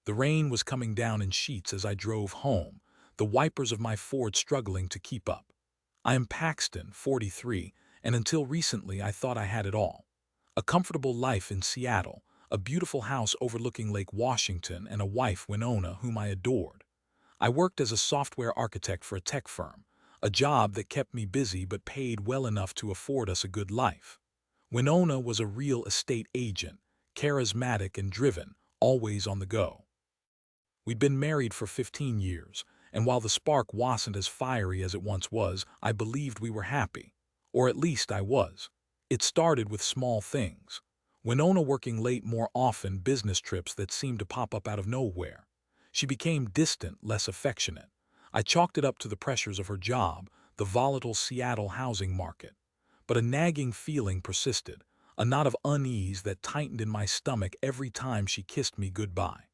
The rain was coming down in sheets as I drove home, the wipers of my Ford struggling to keep up. I am Paxton, 43, and until recently I thought I had it all. A comfortable life in Seattle, a beautiful house overlooking Lake Washington, and a wife, Wynona, whom I adored. I worked as a software architect for a tech firm, a job that kept me busy but paid well enough to afford us a good life. Wynona was a real estate agent, charismatic and driven, always on the go. We'd been married for 15 years, and while the spark wasn't as fiery as it once was, I believed we were happy. Or at least I was. It started with small things. Wynona working late more often, business trips that seemed to pop up out of nowhere. She became distant, less affectionate. I chalked it up to the pressures of her job, the volatile Seattle housing market. But a nagging feeling persisted, a knot of unease that tightened in my stomach every time she kissed me goodbye.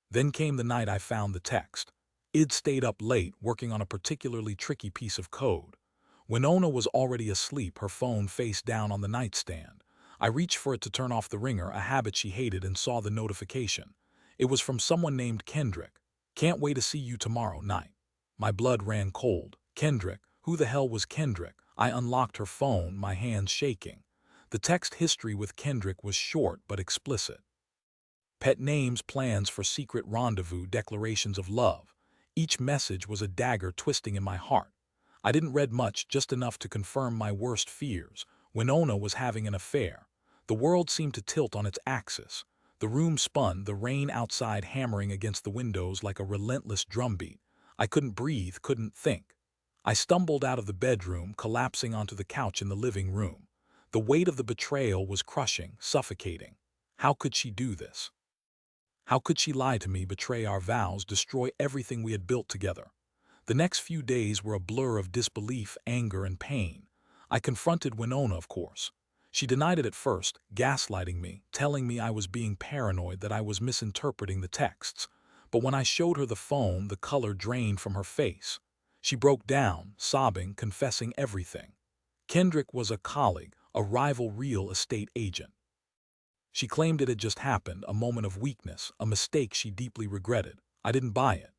Then came the night I found the text. Id stayed up late working on a particularly tricky piece of code. Wynona was already asleep, her phone face down on the nightstand. I reached for it to turn off the ringer, a habit she hated, and saw the notification. It was from someone named Kendrick. Can't wait to see you tomorrow night. My blood ran cold. Kendrick? Who the hell was Kendrick? I unlocked her phone, my hands shaking. The text history with Kendrick was short but explicit. Pet names, plans for secret rendezvous, declarations of love. Each message was a dagger twisting in my heart. I didn't read much, just enough to confirm my worst fears. Wynona was having an affair. The world seemed to tilt on its axis. The room spun, the rain outside hammering against the windows like a relentless drumbeat. I couldn't breathe, couldn't think. I stumbled out of the bedroom, collapsing onto the couch in the living room. The weight of the betrayal was crushing, suffocating. How could she do this? How could she lie to me, betray our vows, destroy everything we had built together? The next few days were a blur of disbelief, anger, and pain. I confronted Wynona, of course. She denied it at first, gaslighting me, telling me I was being paranoid, that I was misinterpreting the texts. But when I showed her the phone, the color drained from her face. She broke down, sobbing, confessing everything. Kendrick was a colleague, a rival real estate agent. She claimed it had just happened, a moment of weakness, a mistake she deeply regretted. I didn't buy it.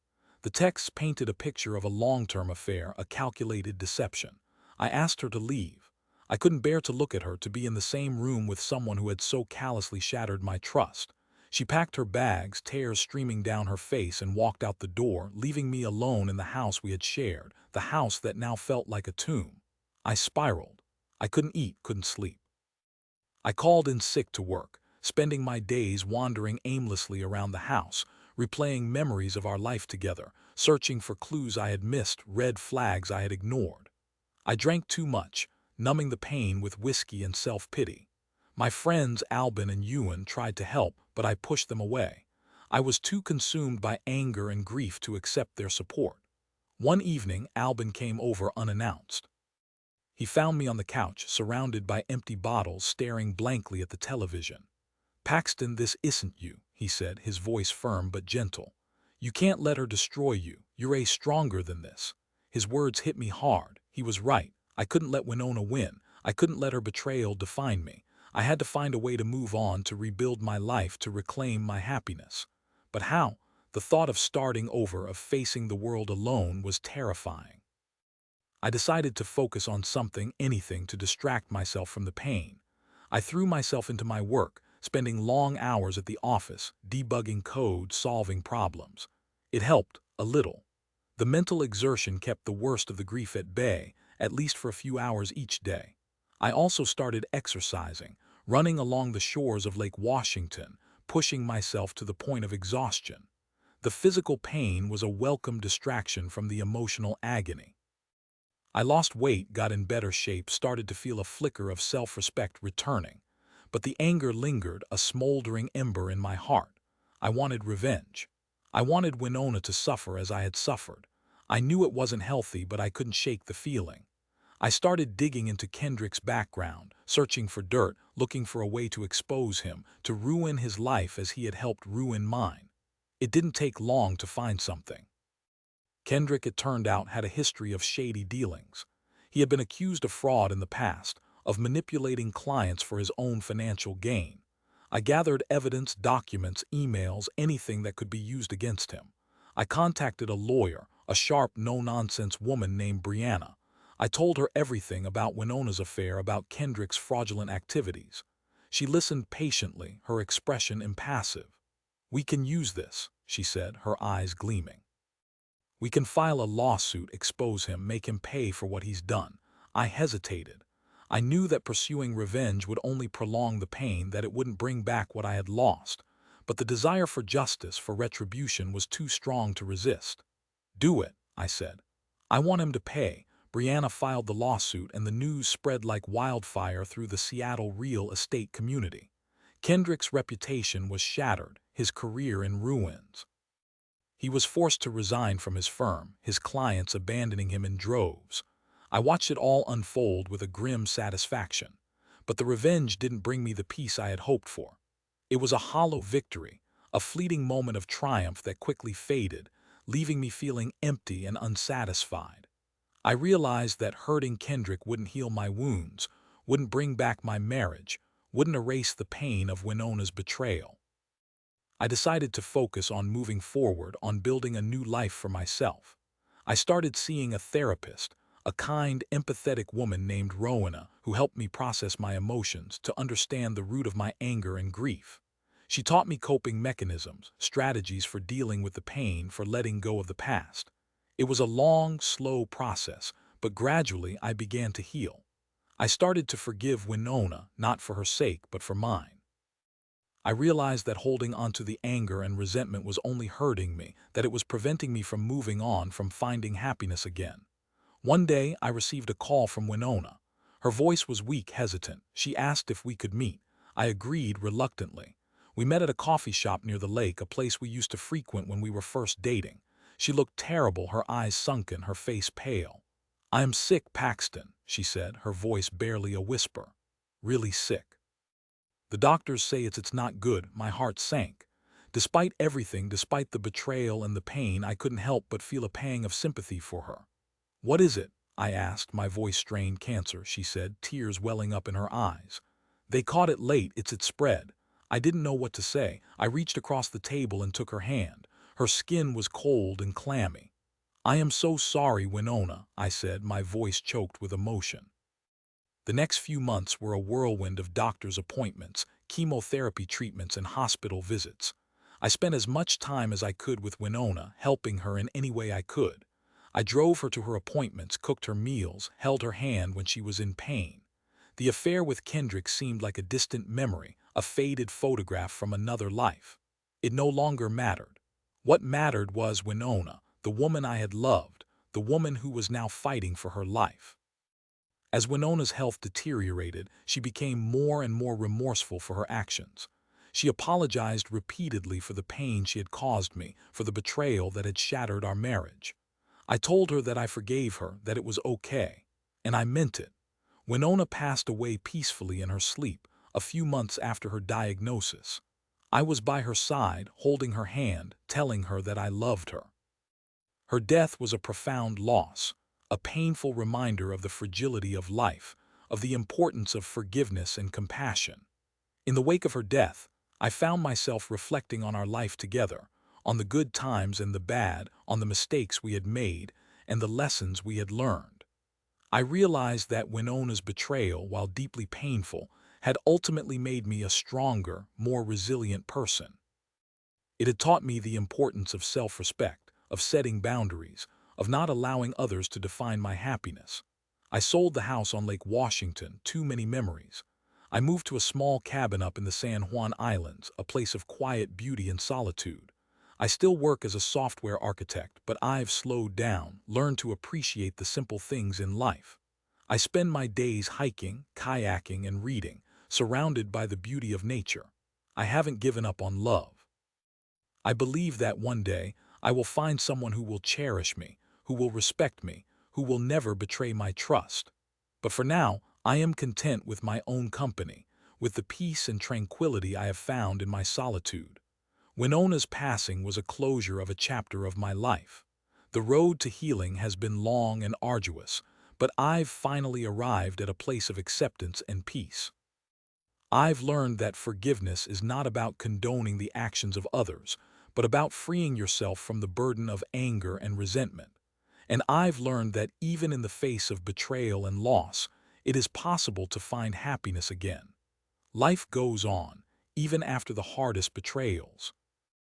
The texts painted a picture of a long-term affair, a calculated deception. I asked her to leave. I couldn't bear to look at her, to be in the same room with someone who had so callously shattered my trust. She packed her bags, tears streaming down her face, and walked out the door, leaving me alone in the house we had shared, the house that now felt like a tomb. I spiraled. I couldn't eat, couldn't sleep. I called in sick to work, spending my days wandering aimlessly around the house, replaying memories of our life together, searching for clues I had missed, red flags I had ignored. I drank too much, numbing the pain with whiskey and self-pity. My friends Albin and Ewan tried to help, but I pushed them away. I was too consumed by anger and grief to accept their support. One evening, Albin came over unannounced. He found me on the couch, surrounded by empty bottles, staring blankly at the television. "Paxton, this isn't you," he said, his voice firm but gentle. "You can't let her destroy you. You're stronger than this." His words hit me hard. He was right. I couldn't let Wynona win. I couldn't let her betrayal define me. I had to find a way to move on, to rebuild my life, to reclaim my happiness. But how? The thought of starting over, of facing the world alone, was terrifying. I decided to focus on something, anything, to distract myself from the pain. I threw myself into my work, spending long hours at the office, debugging code, solving problems. It helped, a little. The mental exertion kept the worst of the grief at bay, at least for a few hours each day. I also started exercising, running along the shores of Lake Washington, pushing myself to the point of exhaustion. The physical pain was a welcome distraction from the emotional agony. I lost weight, got in better shape, started to feel a flicker of self-respect returning. But the anger lingered, a smoldering ember in my heart. I wanted revenge. I wanted Wynona to suffer as I had suffered. I knew it wasn't healthy, but I couldn't shake the feeling. I started digging into Kendrick's background, searching for dirt, looking for a way to expose him, to ruin his life as he had helped ruin mine. It didn't take long to find something. Kendrick, it turned out, had a history of shady dealings. He had been accused of fraud in the past, of manipulating clients for his own financial gain. I gathered evidence, documents, emails, anything that could be used against him. I contacted a lawyer, a sharp, no-nonsense woman named Brianna. I told her everything about Wynona's affair, about Kendrick's fraudulent activities. She listened patiently, her expression impassive. "We can use this," she said, her eyes gleaming. "We can file a lawsuit, expose him, make him pay for what he's done." I hesitated. I knew that pursuing revenge would only prolong the pain, that it wouldn't bring back what I had lost. But the desire for justice, for retribution, was too strong to resist. "Do it," I said. "I want him to pay." Brianna filed the lawsuit, and the news spread like wildfire through the Seattle real estate community. Kendrick's reputation was shattered, his career in ruins. He was forced to resign from his firm, his clients abandoning him in droves. I watched it all unfold with a grim satisfaction. But the revenge didn't bring me the peace I had hoped for. It was a hollow victory, a fleeting moment of triumph that quickly faded, leaving me feeling empty and unsatisfied. I realized that hurting Kendrick wouldn't heal my wounds, wouldn't bring back my marriage, wouldn't erase the pain of Wynona's betrayal. I decided to focus on moving forward, on building a new life for myself. I started seeing a therapist, a kind, empathetic woman named Wynona, who helped me process my emotions, to understand the root of my anger and grief. She taught me coping mechanisms, strategies for dealing with the pain, for letting go of the past. It was a long, slow process, but gradually I began to heal. I started to forgive Wynona, not for her sake, but for mine. I realized that holding onto the anger and resentment was only hurting me, that it was preventing me from moving on, from finding happiness again. One day, I received a call from Wynona. Her voice was weak, hesitant. She asked if we could meet. I agreed reluctantly. We met at a coffee shop near the lake, a place we used to frequent when we were first dating. She looked terrible, her eyes sunken, her face pale. "I am sick, Paxton," she said, her voice barely a whisper. "Really sick. The doctors say it's not good." My heart sank. Despite everything, despite the betrayal and the pain, I couldn't help but feel a pang of sympathy for her. "What is it?" I asked, my voice strained. "Cancer," she said, tears welling up in her eyes. "They caught it late, it's spread." I didn't know what to say. I reached across the table and took her hand. Her skin was cold and clammy. "I am so sorry, Wynona," I said, my voice choked with emotion. The next few months were a whirlwind of doctor's appointments, chemotherapy treatments, and hospital visits. I spent as much time as I could with Wynona, helping her in any way I could. I drove her to her appointments, cooked her meals, held her hand when she was in pain. The affair with Kendrick seemed like a distant memory, a faded photograph from another life. It no longer mattered. What mattered was Wynona, the woman I had loved, the woman who was now fighting for her life. As Wynona's health deteriorated, she became more and more remorseful for her actions. She apologized repeatedly for the pain she had caused me, for the betrayal that had shattered our marriage. I told her that I forgave her, that it was okay. And I meant it. Wynona passed away peacefully in her sleep, a few months after her diagnosis. I was by her side, holding her hand, telling her that I loved her. Her death was a profound loss, a painful reminder of the fragility of life, of the importance of forgiveness and compassion. In the wake of her death, I found myself reflecting on our life together, on the good times and the bad, on the mistakes we had made, and the lessons we had learned. I realized that Wynona's betrayal, while deeply painful, had ultimately made me a stronger, more resilient person. It had taught me the importance of self-respect, of setting boundaries, of not allowing others to define my happiness. I sold the house on Lake Washington, too many memories. I moved to a small cabin up in the San Juan Islands, a place of quiet beauty and solitude. I still work as a software architect, but I've slowed down, learned to appreciate the simple things in life. I spend my days hiking, kayaking, and reading, surrounded by the beauty of nature. I haven't given up on love. I believe that one day I will find someone who will cherish me, who will respect me, who will never betray my trust. But for now, I am content with my own company, with the peace and tranquility I have found in my solitude. Wynona's passing was a closure of a chapter of my life. The road to healing has been long and arduous, but I've finally arrived at a place of acceptance and peace. I've learned that forgiveness is not about condoning the actions of others, but about freeing yourself from the burden of anger and resentment. And I've learned that even in the face of betrayal and loss, it is possible to find happiness again. Life goes on, even after the hardest betrayals.